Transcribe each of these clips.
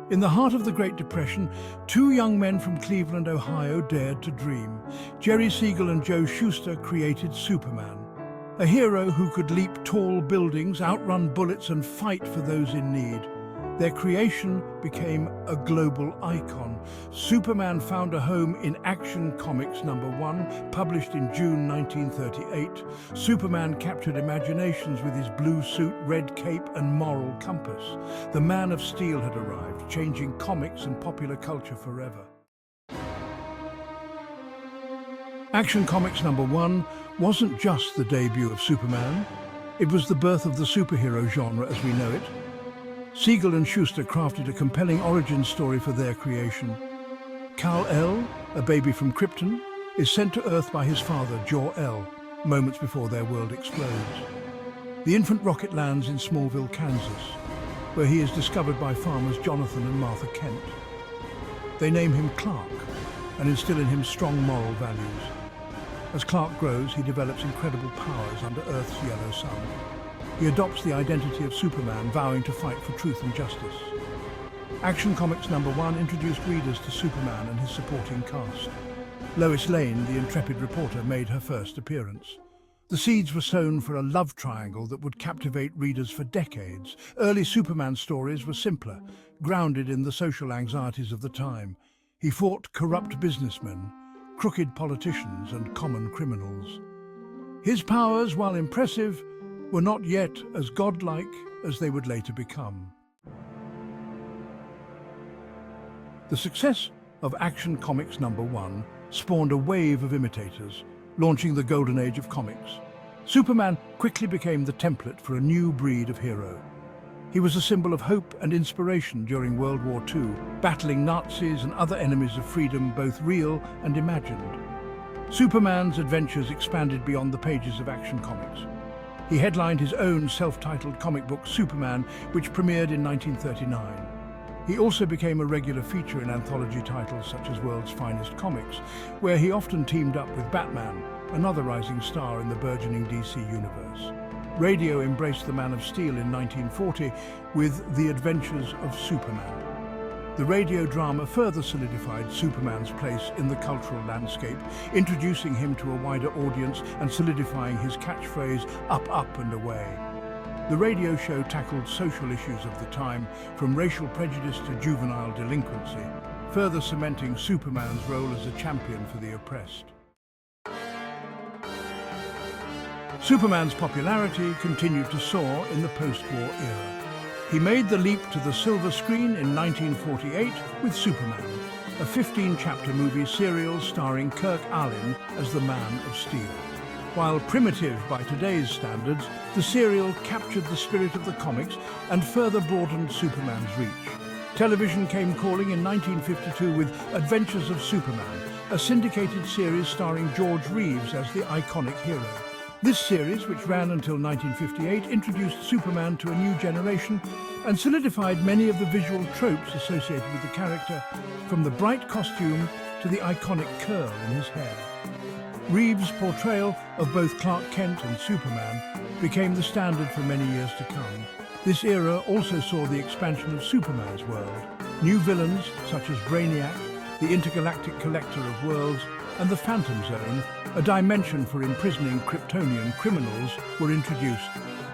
In the heart of the Great Depression, two young men from Cleveland, Ohio dared to dream. Jerry Siegel and Joe Shuster created Superman, a hero who could leap tall buildings, outrun bullets, and fight for those in need. Their creation became a global icon. Superman found a home in Action Comics #1, published in June 1938. Superman captured imaginations with his blue suit, red cape, and moral compass. The Man of Steel had arrived, changing comics and popular culture forever. Action Comics #1 wasn't just the debut of Superman. It was the birth of the superhero genre as we know it. Siegel and Shuster crafted a compelling origin story for their creation. Kal-El, a baby from Krypton, is sent to Earth by his father, Jor-El, moments before their world explodes. The infant rocket lands in Smallville, Kansas, where he is discovered by farmers Jonathan and Martha Kent. They name him Clark and instill in him strong moral values. As Clark grows, he develops incredible powers under Earth's yellow sun. He adopts the identity of Superman, vowing to fight for truth and justice. Action Comics #1 introduced readers to Superman and his supporting cast. Lois Lane, the intrepid reporter, made her first appearance. The seeds were sown for a love triangle that would captivate readers for decades. Early Superman stories were simpler, grounded in the social anxieties of the time. He fought corrupt businessmen, crooked politicians, and common criminals. His powers, while impressive, were not yet as godlike as they would later become. The success of Action Comics #1 spawned a wave of imitators, launching the golden age of comics. Superman quickly became the template for a new breed of hero. He was a symbol of hope and inspiration during World War II, battling Nazis and other enemies of freedom, both real and imagined. Superman's adventures expanded beyond the pages of Action Comics. He headlined his own self-titled comic book, Superman, which premiered in 1939. He also became a regular feature in anthology titles such as World's Finest Comics, where he often teamed up with Batman, another rising star in the burgeoning DC universe. Radio embraced the Man of Steel in 1940 with The Adventures of Superman. The radio drama further solidified Superman's place in the cultural landscape, introducing him to a wider audience and solidifying his catchphrase, "Up, up and away." The radio show tackled social issues of the time, from racial prejudice to juvenile delinquency, further cementing Superman's role as a champion for the oppressed. Superman's popularity continued to soar in the post-war era. He made the leap to the silver screen in 1948 with Superman, a 15-chapter movie serial starring Kirk Alyn as the Man of Steel. While primitive by today's standards, the serial captured the spirit of the comics and further broadened Superman's reach. Television came calling in 1952 with Adventures of Superman, a syndicated series starring George Reeves as the iconic hero. This series, which ran until 1958, introduced Superman to a new generation and solidified many of the visual tropes associated with the character, from the bright costume to the iconic curl in his hair. Reeves' portrayal of both Clark Kent and Superman became the standard for many years to come. This era also saw the expansion of Superman's world. New villains such as Brainiac, the intergalactic collector of worlds, and the Phantom Zone, a dimension for imprisoning Kryptonian criminals, were introduced,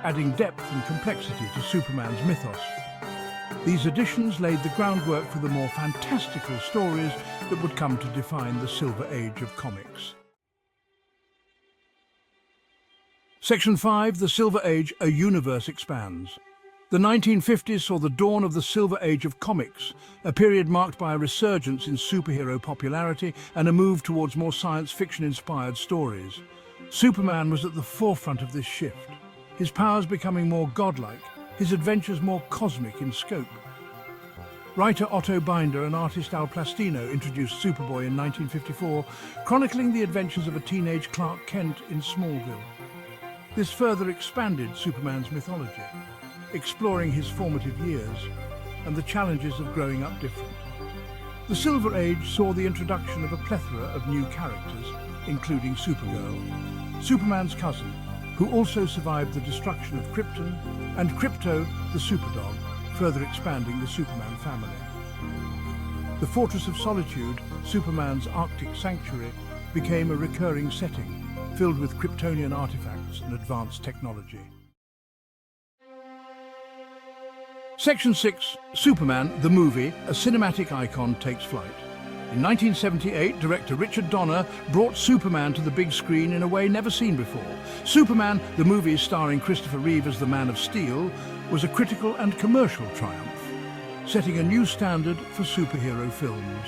adding depth and complexity to Superman's mythos. These additions laid the groundwork for the more fantastical stories that would come to define the Silver Age of comics. Section 5, The Silver Age, A Universe Expands. The 1950s saw the dawn of the Silver Age of comics, a period marked by a resurgence in superhero popularity and a move towards more science fiction-inspired stories. Superman was at the forefront of this shift, his powers becoming more godlike, his adventures more cosmic in scope. Writer Otto Binder and artist Al Plastino introduced Superboy in 1954, chronicling the adventures of a teenage Clark Kent in Smallville. This further expanded Superman's mythology, exploring his formative years and the challenges of growing up different. The Silver Age saw the introduction of a plethora of new characters, including Supergirl, Superman's cousin, who also survived the destruction of Krypton, and Krypto, the Superdog, further expanding the Superman family. The Fortress of Solitude, Superman's Arctic sanctuary, became a recurring setting, filled with Kryptonian artifacts and advanced technology. Section 6, Superman, the movie, a cinematic icon takes flight. In 1978, director Richard Donner brought Superman to the big screen in a way never seen before. Superman, the movie starring Christopher Reeve as the Man of Steel, was a critical and commercial triumph, setting a new standard for superhero films.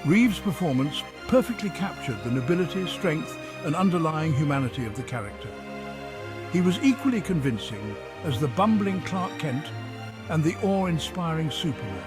Reeve's performance perfectly captured the nobility, strength, and underlying humanity of the character. He was equally convincing as the bumbling Clark Kent and the awe-inspiring Superman.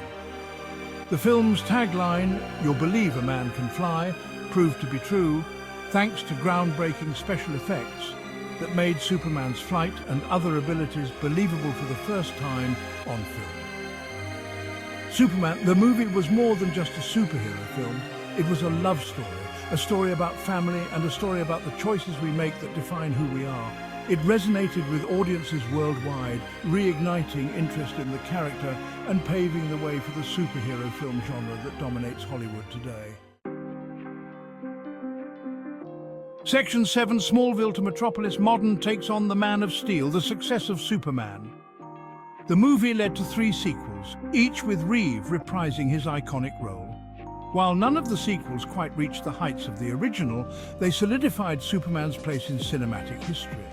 The film's tagline, "You'll believe a man can fly," proved to be true, thanks to groundbreaking special effects that made Superman's flight and other abilities believable for the first time on film. Superman, the movie, was more than just a superhero film. It was a love story, a story about family, and a story about the choices we make that define who we are. It resonated with audiences worldwide, reigniting interest in the character and paving the way for the superhero film genre that dominates Hollywood today. Section 7, Smallville to Metropolis, Modern takes on the Man of Steel, the success of Superman. The movie led to 3 sequels, each with Reeve reprising his iconic role. While none of the sequels quite reached the heights of the original, they solidified Superman's place in cinematic history.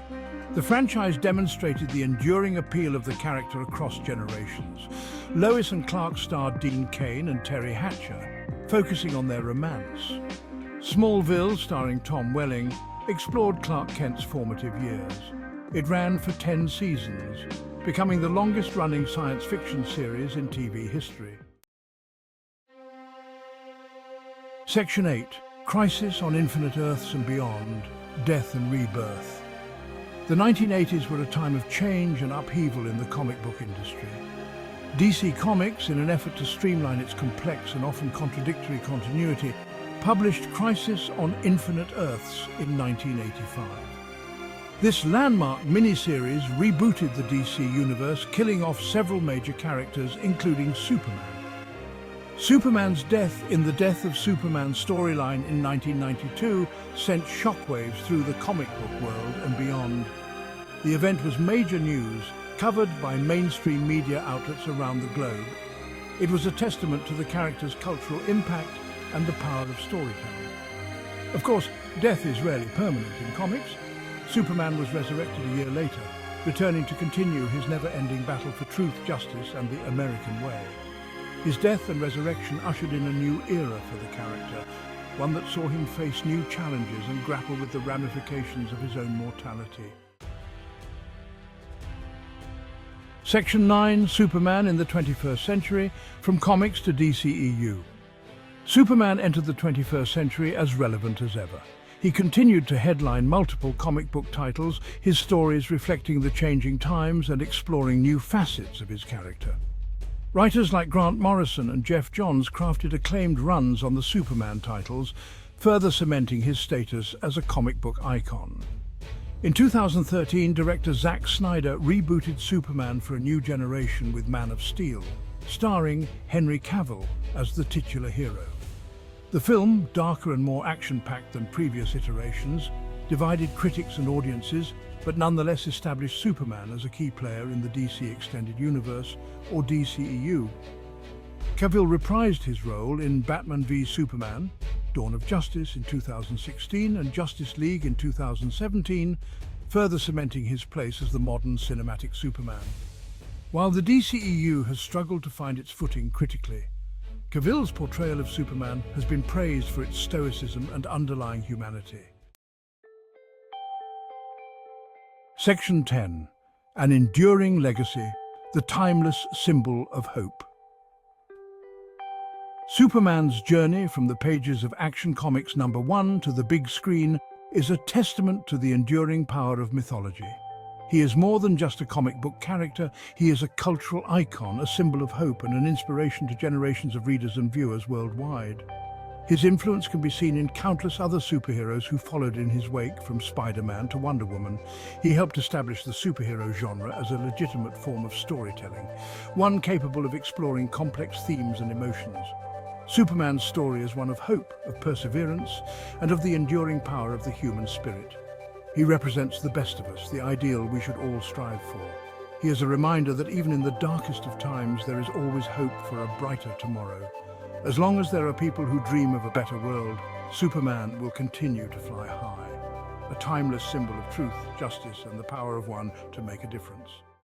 The franchise demonstrated the enduring appeal of the character across generations. Lois and Clark starred Dean Cain and Terry Hatcher, focusing on their romance. Smallville, starring Tom Welling, explored Clark Kent's formative years. It ran for 10 seasons, becoming the longest-running science fiction series in TV history. Section 8, Crisis on Infinite Earths and Beyond, Death and Rebirth. The 1980s were a time of change and upheaval in the comic book industry. DC Comics, in an effort to streamline its complex and often contradictory continuity, published Crisis on Infinite Earths in 1985. This landmark miniseries rebooted the DC universe, killing off several major characters, including Superman. Superman's death in the Death of Superman storyline in 1992 sent shockwaves through the comic book world and beyond. The event was major news, covered by mainstream media outlets around the globe. It was a testament to the character's cultural impact and the power of storytelling. Of course, death is rarely permanent in comics. Superman was resurrected a year later, returning to continue his never-ending battle for truth, justice, and the American way. His death and resurrection ushered in a new era for the character, one that saw him face new challenges and grapple with the ramifications of his own mortality. Section 9, Superman in the 21st Century, from comics to DCEU. Superman entered the 21st century as relevant as ever. He continued to headline multiple comic book titles, his stories reflecting the changing times and exploring new facets of his character. Writers like Grant Morrison and Jeff Johns crafted acclaimed runs on the Superman titles, further cementing his status as a comic book icon. In 2013, director Zack Snyder rebooted Superman for a new generation with Man of Steel, starring Henry Cavill as the titular hero. The film, darker and more action-packed than previous iterations, divided critics and audiences, but nonetheless established Superman as a key player in the DC Extended Universe, or DCEU. Cavill reprised his role in Batman v Superman, Dawn of Justice in 2016 and Justice League in 2017, further cementing his place as the modern cinematic Superman. While the DCEU has struggled to find its footing critically, Cavill's portrayal of Superman has been praised for its stoicism and underlying humanity. Section 10, An Enduring Legacy, the Timeless Symbol of Hope. Superman's journey from the pages of Action Comics #1 to the big screen is a testament to the enduring power of mythology. He is more than just a comic book character, he is a cultural icon, a symbol of hope and an inspiration to generations of readers and viewers worldwide. His influence can be seen in countless other superheroes who followed in his wake, from Spider-Man to Wonder Woman. He helped establish the superhero genre as a legitimate form of storytelling, one capable of exploring complex themes and emotions. Superman's story is one of hope, of perseverance, and of the enduring power of the human spirit. He represents the best of us, the ideal we should all strive for. He is a reminder that even in the darkest of times, there is always hope for a brighter tomorrow. As long as there are people who dream of a better world, Superman will continue to fly high, a timeless symbol of truth, justice, and the power of one to make a difference.